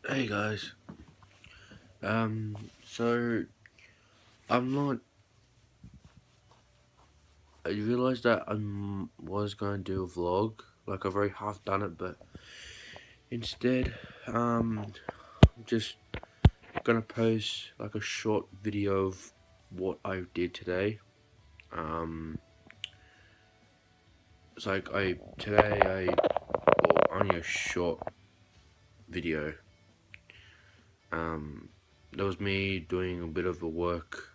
Hey guys. So I'm not. I realized that I was going to do a vlog. Like I've already half done it, but instead, I'm just gonna post like a short video of what I did today. It's like only a short video. That was me doing a bit of a work,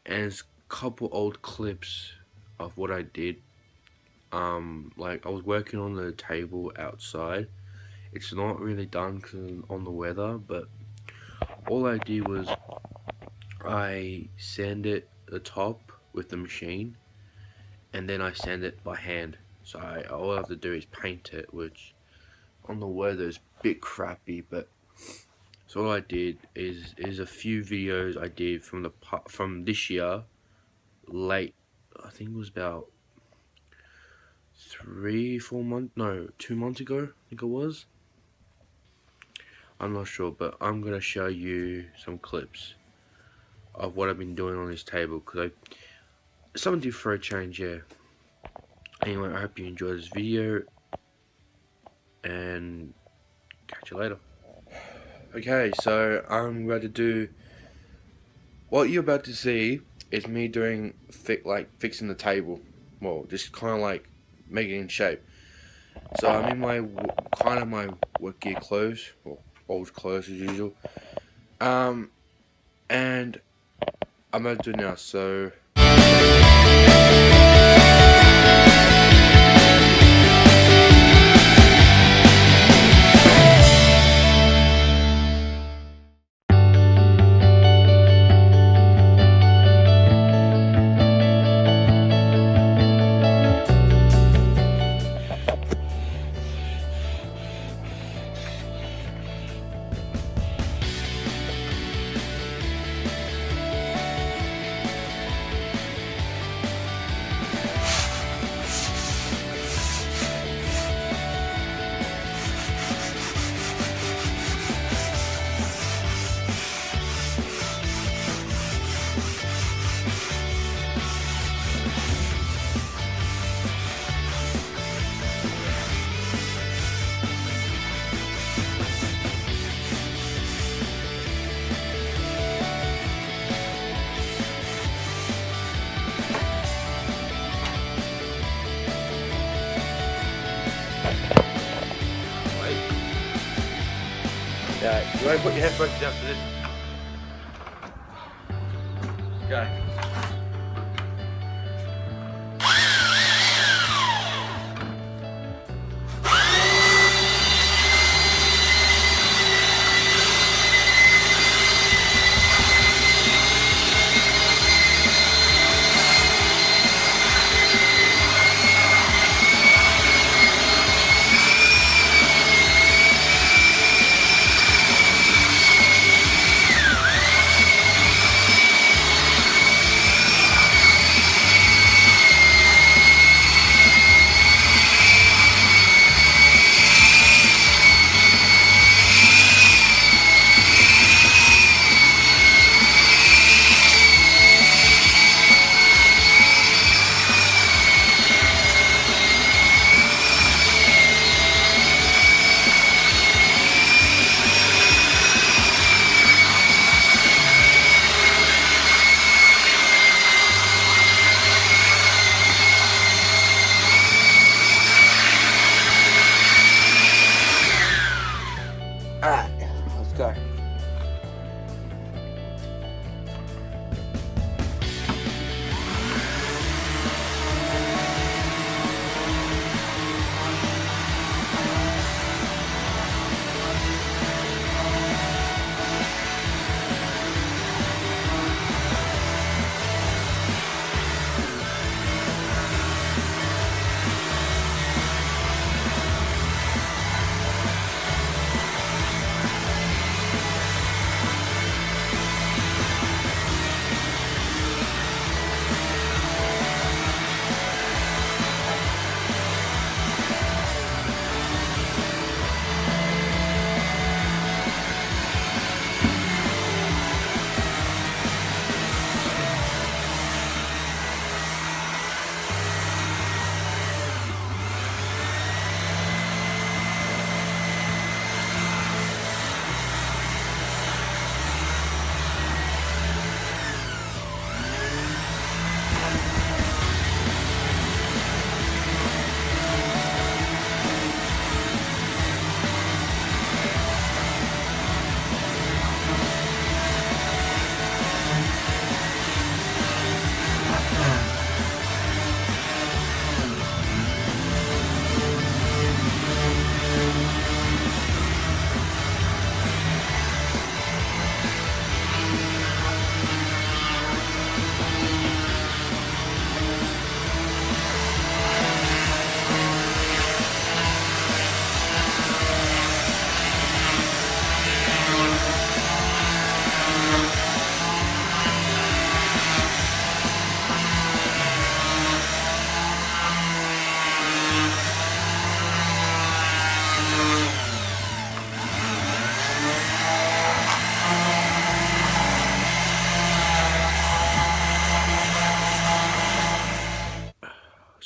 and it's a couple old clips of what I did. Like I was working on the table outside. It's not really done cause on the weather, but all I did was I sanded the top with the machine, and then I sand it by hand. So all I have to do is paint it, which on the weather is a bit crappy. But so all I did is a few videos I did from this year, late. I think it was about 3 4 months, no, 2 months ago. I think it was. I'm not sure, but I'm gonna show you some clips of what I've been doing on this table because something to do for a change. Yeah. Anyway, I hope you enjoy this video and catch you later. Okay, so I'm going to do what you're about to see is me doing fixing the table. Well, just kind of like making it in shape. So I'm in my my work gear clothes, or old clothes as usual. And I'm gonna do it now. So. Yeah, you want to put your headphones down for this? Okay.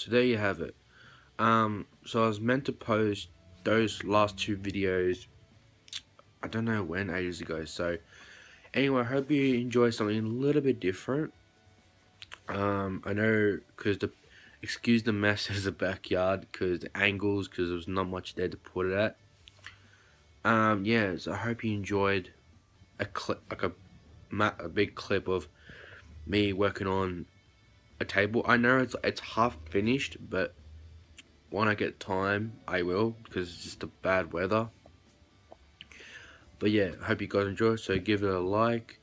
So there you have it. So I was meant to post those last two videos, I don't know when, ages ago. So anyway, I hope you enjoy something a little bit different. I know, excuse the mess as a backyard, because the angles, because there was not much there to put it at. Yeah, so I hope you enjoyed a clip, like a big clip of me working on a table. I know it's half finished, but when I get time, I will, because it's just a bad weather. But yeah, I hope you guys enjoy. So give it a like,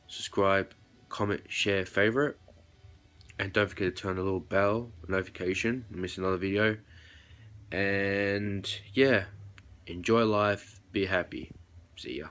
subscribe, comment, share, favorite, and don't forget to turn the little bell notification. Miss another video. And yeah, enjoy life. Be happy. See ya.